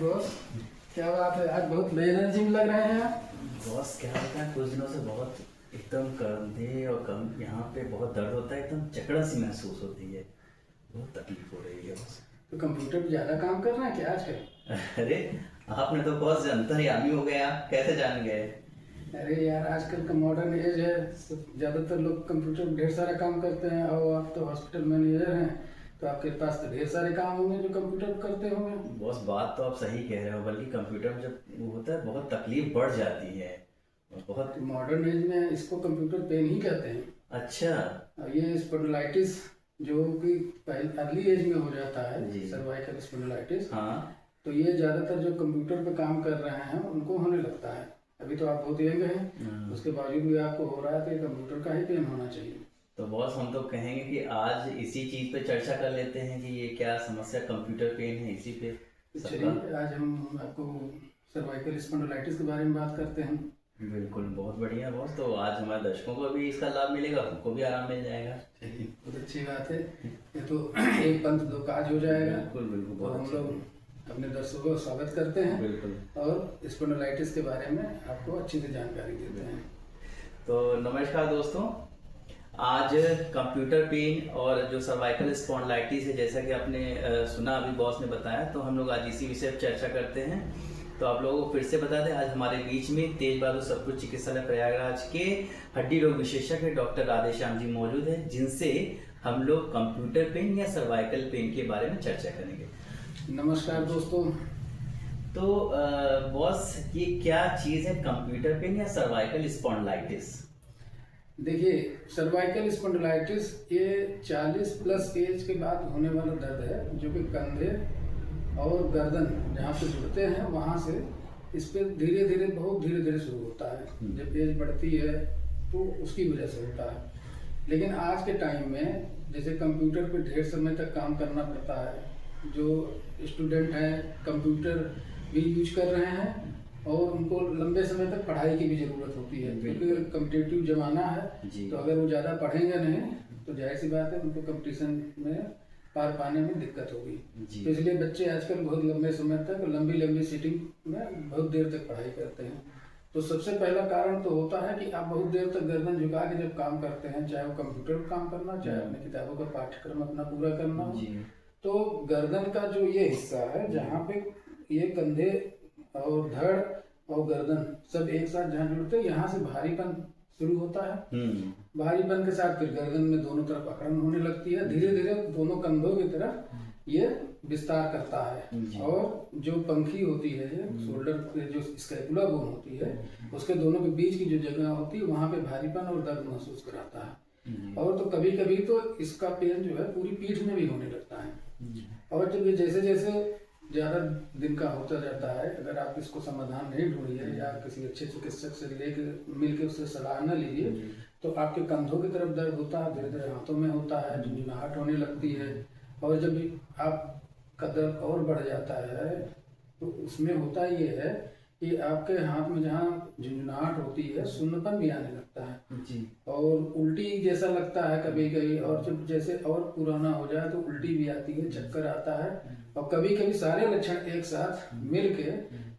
Boss, क्या बात है? आज बहुत बेएनर्जी में लग रहे हैं आप। बॉस क्या होता है, कुछ दिनों से बहुत एकदम कंधे और कम यहाँ पे बहुत दर्द होता है, एकदम जकड़न सी महसूस होती है, बहुत तकलीफ हो रही है बॉस। तो कंप्यूटर पे ज्यादा काम कर रहे हैं क्या आजकल? अरे आपने तो बॉस अंतर्यामी हो गए, आप कैसे जान गए? अरे यार, आजकल का मॉडर्न एज है, ज्यादातर लोग कंप्यूटर पे ढेर सारा काम करते हैं। और आप तो हॉस्पिटल मैनेजर हैं, तो आपके पास तो ढेर सारे काम होंगे जो कंप्यूटर पे करते होंगे। बॉस बात तो आप सही कह रहे हो, बल्कि कंप्यूटर में जब वो होता है बहुत तकलीफ बढ़ जाती है और बहुत। तो मॉडर्न एज में इसको कंप्यूटर पेन ही कहते हैं। अच्छा। और ये स्पॉन्डिलाइटिस जो कि पहले अर्ली एज में हो जाता है, जी। Cervical spondylitis. हाँ। तो ये ज्यादातर जो कंप्यूटर पे काम कर रहे हैं उनको होने लगता है। अभी तो आप बहुत यंग हैं, उसके बावजूद भी आपको हो रहा है, तो ये कंप्यूटर का ही पेन होना चाहिए। तो बॉस हम तो कहेंगे कि आज इसी चीज पे चर्चा कर लेते हैं कि ये क्या समस्या कंप्यूटर पेन है, इसी पे चलिए, आज हम आपको सर्वाइकल स्पॉन्डिलाइटिस के बारे में बात करते हैं। बिल्कुल, बहुत बढ़िया बॉस। तो आज हमारे दर्शकों को भी इसका लाभ मिलेगा, हमको भी आराम मिल जाएगा। बहुत अच्छी बात है, ये तो एक पंथ दो काज हो जाएगा। बिल्कुल बिल्कुल, तो बहुत हम अच्छा। लोग अपने दर्शकों का स्वागत करते हैं बिल्कुल। और स्पॉन्डिलाइटिस के बारे में आपको अच्छी से जानकारी देते हैं। तो नमस्कार दोस्तों, आज कंप्यूटर पेन और जो सर्वाइकल स्पॉन्डिलाइटिस है, जैसा कि आपने सुना, अभी बॉस ने बताया, तो हम लोग आज इसी विषय पर चर्चा करते हैं। तो आप लोगों को फिर से बता दें, आज हमारे बीच में तेज बहादुर सबकुछ चिकित्सालय प्रयागराज के हड्डी रोग विशेषज्ञ डॉक्टर राधेश्याम जी मौजूद हैं, जिनसे हम लोग कंप्यूटर पेन या सर्वाइकल पेन के बारे में चर्चा करेंगे। नमस्कार दोस्तों। तो बॉस, ये क्या चीज है कंप्यूटर पेन या सर्वाइकल स्पॉन्डिलाइटिस? देखिए, सर्वाइकल स्पॉन्डिलाइटिस ये 40 प्लस एज के बाद होने वाला दर्द है, जो कि कंधे और गर्दन जहाँ पे जुड़ते हैं वहाँ से इस पे धीरे धीरे, बहुत धीरे धीरे शुरू होता है। जब एज बढ़ती है तो उसकी वजह से होता है। लेकिन आज के टाइम में जैसे कंप्यूटर पे ढेर समय तक काम करना पड़ता है, जो स्टूडेंट हैं कंप्यूटर भी यूज कर रहे हैं और उनको लंबे समय तक पढ़ाई की भी ज़रूरत होती है, क्योंकि कम्पिटिटिव ज़माना है। तो अगर वो ज़्यादा पढ़ेंगे नहीं तो जाहिर सी बात है उनको कंपटीशन में पार पाने में दिक्कत होगी। तो इसलिए बच्चे आजकल बहुत लंबे समय तक लंबी लंबी सीटिंग में बहुत देर तक पढ़ाई करते हैं। तो सबसे पहला कारण तो होता है कि आप बहुत देर तक गर्दन झुका के जब काम करते हैं, चाहे वो कंप्यूटर पर काम करना, चाहे अपने किताबों का पाठ्यक्रम अपना पूरा करना हो, तो गर्दन का जो ये हिस्सा है जहाँ पे ये कंधे और धड़ और गर्दन सब एक साथ जहाँ जुड़ते हैं, यहाँ से भारीपन शुरू होता है। भारीपन के साथ फिर गर्दन में दोनों तरफ अकड़न होने लगती है, धीरे धीरे दोनों कंधों की तरफ ये विस्तार करता है। और जो पंखी होती है, शोल्डर पे जो स्कैपुला बोन होती है, उसके दोनों के बीच की जो जगह होती है वहाँ पे भारीपन और दर्द महसूस कराता है। और तो कभी कभी तो इसका पेन जो है पूरी पीठ में भी होने लगता है। और जब ये जैसे जैसे ज़्यादा दिन का होता जाता है, अगर आप इसको समाधान नहीं ढूंढिए या किसी अच्छे चिकित्सक से लेके मिल के उससे सलाह न लीजिए, तो आपके कंधों की तरफ दर्द होता है, धीरे धीरे हाथों में होता है, झुंझुनाहट होने लगती है। और जब आपका दर्द और बढ़ जाता है तो उसमें होता ये है कि आपके हाथ में जहाँ झुंझुनाहट होती है, सुन्नपन भी आने लगता है और उल्टी जैसा लगता है कभी कभी। और जब जैसे और पुराना हो जाए तो उल्टी भी आती है, चक्कर आता है। और कभी कभी सारे लक्षण एक साथ मिल के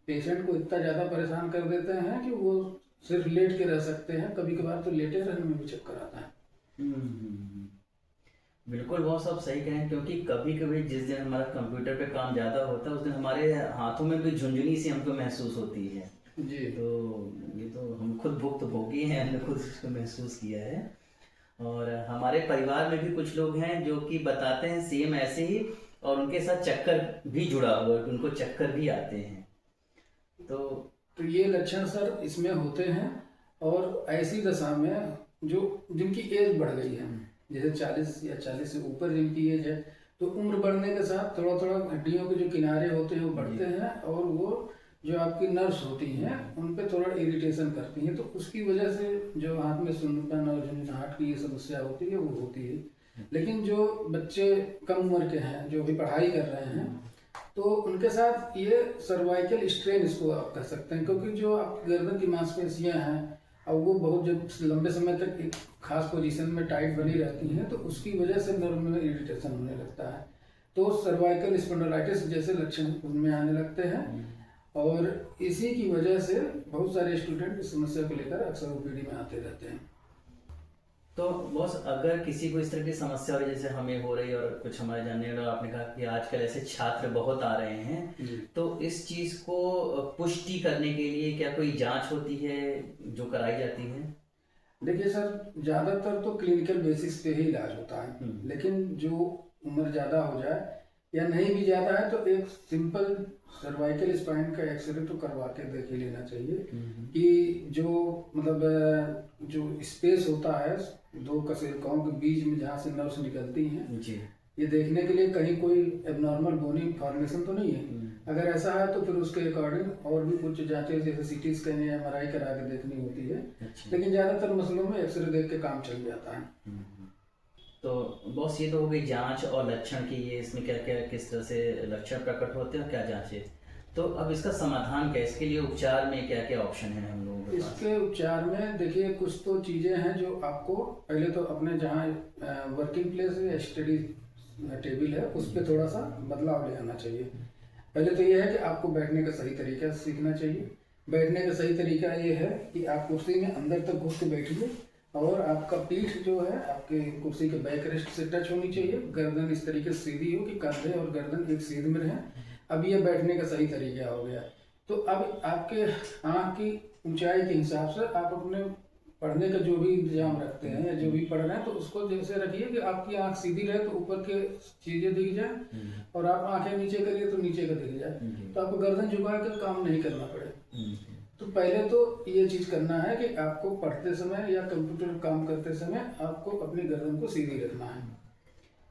पेशेंट को इतना ज़्यादा परेशान कर देते हैं कि वो सिर्फ लेट के रह सकते हैं। कभी कभार तो लेटे रहने में भी चक्कर आता है। बिल्कुल बहुत सब सही कहें, क्योंकि कभी कभी जिस दिन हमारा कंप्यूटर पे काम ज़्यादा होता है उस दिन हमारे हाथों में भी झुंझुनी सी हमको महसूस होती है। जी। तो ये तो हम खुद भुक्तभोगी हैं, हमने खुद इसको महसूस किया है। और हमारे परिवार में भी कुछ लोग हैं जो कि बताते हैं सेम ऐसे ही, और उनके साथ चक्कर भी जुड़ा हुआ है, उनको चक्कर भी आते हैं। तो ये लक्षण सर इसमें होते हैं। और ऐसी दशा में जो जिनकी एज बढ़ गई है, जैसे 40 या 40 से ऊपर जिनकी एज है, तो उम्र बढ़ने के साथ थोड़ा थोड़ा हड्डियों के जो किनारे होते हैं वो बढ़ते हैं, और वो जो आपकी नर्व्स होती हैं उन पे थोड़ा इरिटेशन करती हैं। तो उसकी वजह से जो हाथ में सुन्नपन और झुंझुनाहट की ये समस्या होती है वो होती है। लेकिन जो बच्चे कम उम्र के हैं, जो भी पढ़ाई कर रहे हैं, तो उनके साथ ये सर्वाइकल स्ट्रेन इसको आप कह सकते हैं, क्योंकि जो आपकी गर्दन की मांसपेशियां हैं और वो बहुत जब लंबे समय तक एक खास पोजीशन में टाइट बनी रहती हैं, तो उसकी वजह से नर्व में इरिटेशन होने लगता है। तो सर्वाइकल स्पॉन्डिलाइटिस जैसे लक्षण उनमें आने लगते हैं। और इसी की वजह से बहुत सारे स्टूडेंट इस समस्या को लेकर अक्सर ओपीडी में आते रहते हैं। तो बॉस, अगर किसी को इस तरह की समस्या हो जैसे हमें हो रही है और कुछ हमारे जानने वाले, आपने कहा कि आजकल ऐसे छात्र बहुत आ रहे हैं, तो इस चीज को पुष्टि करने के लिए क्या कोई जांच होती है जो कराई जाती है? देखिए सर, ज़्यादातर तो क्लिनिकल बेसिस पे ही इलाज होता है, लेकिन जो उम्र ज़्यादा हो जाए या नहीं भी ज़्यादा है तो एक सिंपल सर्वाइकल स्पाइन का एक्सरे तो करवा के देख ही लेना चाहिए कि जो मतलब जो स्पेस होता है दो कशेरुकाओं के बीच में जहाँ से नर्व्स निकलती हैं जी, ये देखने के लिए कहीं कोई एबनॉर्मल बोनी फॉर्मेशन तो नहीं है। अगर ऐसा है तो फिर उसके अकॉर्डिंग और भी कुछ जांचें जैसे सीटी स्कैन या एमआरआई करा के देखनी होती है। लेकिन ज़्यादातर मसलों में एक्सरे देख के काम चल जाता है। तो बॉस, ये तो हो गई जांच और लक्षण की, ये इसमें क्या क्या किस तरह से लक्षण प्रकट होते हैं और क्या जांच है। तो अब इसका समाधान क्या है, इसके लिए उपचार में क्या क्या ऑप्शन है हम लोगों के पास? इसके उपचार में देखिए कुछ तो चीज़ें हैं जो आपको पहले तो अपने जहाँ वर्किंग प्लेस या स्टडी टेबल है उस पर थोड़ा सा बदलाव ले आना चाहिए। पहले तो ये है कि आपको बैठने का सही तरीका सीखना चाहिए। बैठने का सही तरीका ये है कि आप कुर्सी में अंदर तक घुस के बैठिए और आपका पीठ जो है आपके कुर्सी के बैक रेस्ट से टच होनी चाहिए। गर्दन इस तरीके से सीधी हो कि कंधे और गर्दन एक सीध में रहें। अब ये बैठने का सही तरीका हो गया। तो अब आपके आँख की ऊंचाई के हिसाब से आप अपने पढ़ने का जो भी इंतजाम रखते हैं या जो भी पढ़ रहे हैं तो उसको जैसे रखिए कि आपकी आँख सीधी रहे तो ऊपर के चीज़ें दिख जाए और आप आँखें नीचे करिए तो नीचे का दिख जाए, तो आपको गर्दन झुका कर काम नहीं करना पड़े। तो पहले तो ये चीज़ करना है कि आपको पढ़ते समय या कंप्यूटर काम करते समय आपको अपनी गर्दन को सीधी रखना है।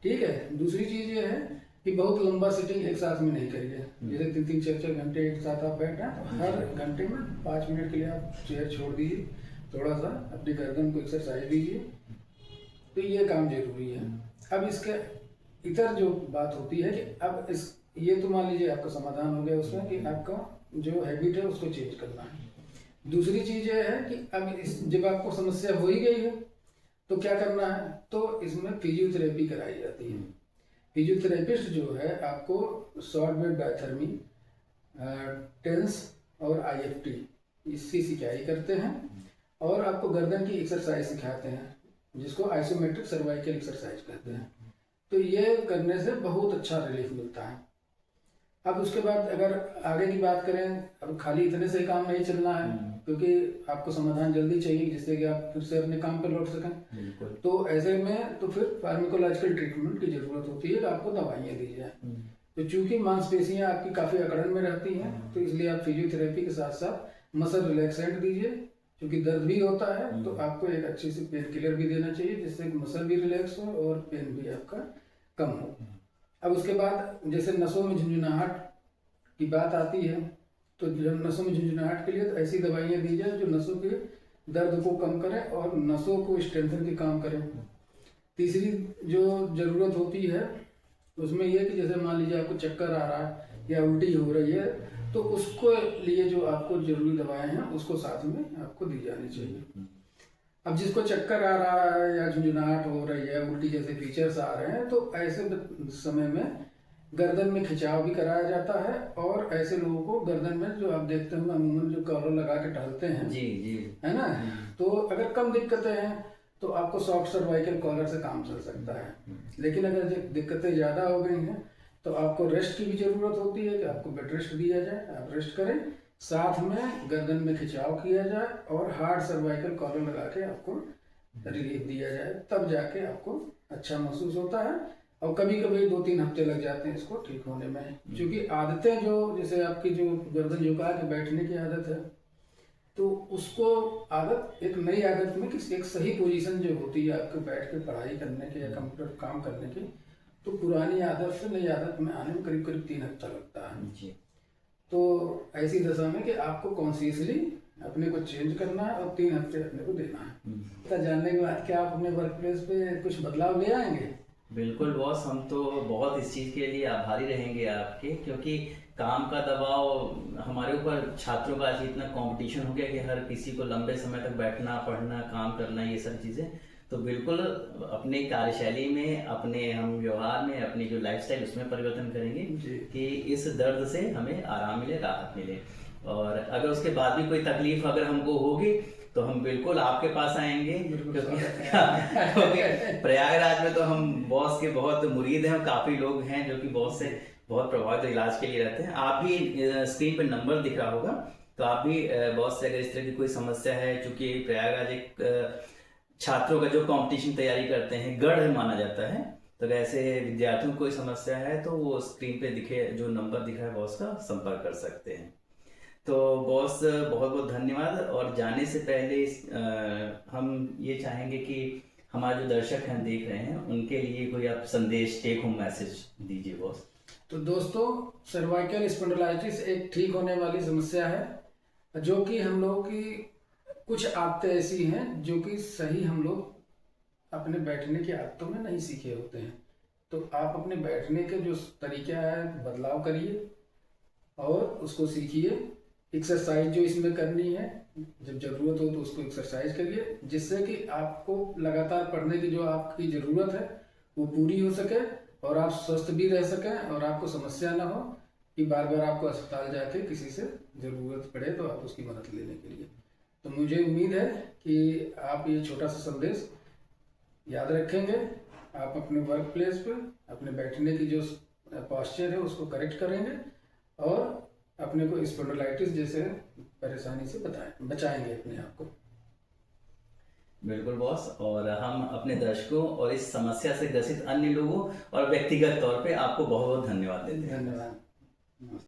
ठीक है। दूसरी चीज़ ये है कि बहुत लंबा सिटिंग एक साथ में नहीं करिए। जैसे 3-4 घंटे एक साथ आप बैठ रहे हैं तो हर घंटे में 5 मिनट के लिए आप चेयर छोड़ दीजिए, थोड़ा सा अपनी गर्दन को एक्सरसाइज दीजिए। तो ये काम जरूरी है। अब इसके इतर जो बात होती है कि अब इस ये तो मान लीजिए आपका समाधान हो गया उसमें कि आपका जो हैबिट है उसको चेंज करना है। दूसरी चीज़ ये है कि अब जब आपको समस्या हो ही गई है तो क्या करना है, तो इसमें फिजियोथेरेपी कराई जाती है। फिजियोथेरेपिस्ट जो है आपको शॉर्ट वेव डायथर्मी, टेंस और IFT इसकी सिखाई करते हैं और आपको गर्दन की एक्सरसाइज सिखाते हैं जिसको आइसोमेट्रिक सर्वाइकल एक्सरसाइज कहते हैं। तो ये करने से बहुत अच्छा रिलीफ मिलता है। अब उसके बाद अगर आगे की बात करें, अब खाली इतने से काम नहीं चलना है क्योंकि आपको समाधान जल्दी चाहिए जिससे कि आप फिर से अपने काम पर लौट सकें। तो ऐसे में तो फिर फार्माकोलॉजिकल ट्रीटमेंट की जरूरत होती है कि आपको दवाइयाँ दी जाए। तो चूंकि मांसपेशियाँ आपकी काफ़ी अकड़न में रहती हैं तो इसलिए आप फिजियोथेरेपी के साथ साथ मसल रिलैक्सेंट दीजिए। क्योंकि दर्द भी होता है तो आपको एक अच्छी सी पेन किलर भी देना चाहिए जिससे मसल भी रिलैक्स हो और पेन भी आपका कम हो। अब उसके बाद जैसे नसों में झुंझुनाहट की बात आती है तो नसों में झुंझुनाहट के लिए तो ऐसी दवाइयाँ दी जाए जो नसों के दर्द को कम करें और नसों को स्ट्रेंथन के काम करें। तीसरी जो ज़रूरत होती है उसमें यह कि जैसे मान लीजिए आपको चक्कर आ रहा है या उल्टी हो रही है तो उसको लिए जो आपको जरूरी दवाएं हैं उसको साथ में आपको दी जानी चाहिए। अब जिसको चक्कर आ रहा है या झुंझुनाहट हो रही है, उल्टी जैसे फीचर्स आ रहे हैं, तो ऐसे समय में गर्दन में खिंचाव भी कराया जाता है और ऐसे लोगों को गर्दन में जो आप देखते होंगे अमूमन जो कॉलर लगा के टहलते हैं जी जी है ना, तो अगर कम दिक्कतें हैं तो आपको सॉफ्ट सर्वाइकल कॉलर से काम चल सकता है। लेकिन अगर दिक्कतें ज़्यादा हो गई हैं तो आपको रेस्ट की भी ज़रूरत होती है कि आपको बेड रेस्ट दिया जाए, आप रेस्ट करें, साथ में गर्दन में खिंचाव किया जाए और हार्ड सर्वाइकल कॉलर लगा के आपको रिलीफ दिया जाए, तब जाके आपको अच्छा महसूस होता है। और कभी कभी 2-3 हफ्ते लग जाते हैं इसको ठीक होने में, क्योंकि आदतें जो जैसे आपकी जो गर्दन झुका के बैठने की आदत है तो उसको आदत एक नई आदत में किसी एक सही पोजीशन जो होती है आपको बैठ के पढ़ाई करने की या कंप्यूटर काम करने की, तो पुरानी आदत से नई आदत में आने में करीब 3 हफ्ता लगता है जी। तो ऐसी दशा में कि आपको कॉन्शियसली अपने को चेंज करना है और 3 हफ्ते अपने को देना है। तो जानने के बाद क्या आप अपने वर्क प्लेस पे कुछ बदलाव ले आएंगे? बिल्कुल बॉस, हम तो बहुत इस चीज़ के लिए आभारी रहेंगे आपके, क्योंकि काम का दबाव हमारे ऊपर छात्रों का आज इतना कंपटीशन हो गया कि हर किसी को लंबे समय तक बैठना, पढ़ना, काम करना, ये सब चीज़ें, तो बिल्कुल अपने कार्यशैली में, अपने हम व्यवहार में, अपनी जो लाइफस्टाइल उसमें परिवर्तन करेंगे जी। कि इस दर्द से हमें आराम मिले, राहत मिले। और अगर उसके बाद भी कोई तकलीफ अगर हमको होगी तो हम बिल्कुल आपके पास आएंगे, क्योंकि प्रयागराज में तो हम बॉस के बहुत मुरीद हैं और काफ़ी लोग हैं जो कि बॉस से बहुत प्रभावित इलाज के लिए रहते हैं। आप भी स्क्रीन पर नंबर दिख रहा होगा, तो आप भी बॉस से अगर इस तरह की कोई समस्या है, चूंकि प्रयागराज एक छात्रों का जो कंपटीशन तैयारी करते हैं गढ़ माना जाता है, तो ऐसे विद्यार्थियों को कोई समस्या है तो वो स्क्रीन पे दिखे जो नंबर दिखा है बॉस का, संपर्क कर सकते हैं। तो बॉस बहुत बहुत धन्यवाद। और जाने से पहले हम ये चाहेंगे कि हमारे जो दर्शक हैं देख रहे हैं उनके लिए कोई आप संदेश, टेक होम मैसेज दीजिए बॉस। तो दोस्तों, सर्वाइकल स्पॉन्डिलाइटिस एक ठीक होने वाली समस्या है जो कि हम लोगों की कुछ आदतें ऐसी हैं जो कि सही हम लोग अपने बैठने की आदतों में नहीं सीखे होते हैं। तो आप अपने बैठने के जो तरीका है बदलाव करिए और उसको सीखिए। एक्सरसाइज जो इसमें करनी है, जब जरूरत हो तो उसको एक्सरसाइज करिए, जिससे कि आपको लगातार पढ़ने की जो आपकी ज़रूरत है वो पूरी हो सके और आप स्वस्थ भी रह सकें और आपको समस्या ना हो कि बार बार आपको अस्पताल जाके किसी से ज़रूरत पड़े तो आप उसकी मदद लेने के लिए। तो मुझे उम्मीद है कि आप ये छोटा सा संदेश याद रखेंगे। आप अपने वर्क प्लेस पर अपने बैठने की जो पॉस्चर है उसको करेक्ट करेंगे और अपने को स्पॉन्डिलाइटिस जैसे परेशानी से बचाएंगे अपने आप को। बिल्कुल बॉस। और हम अपने दर्शकों और इस समस्या से ग्रसित अन्य लोगों और व्यक्तिगत तौर पे आपको बहुत बहुत धन्यवाद देते हैं। धन्यवाद।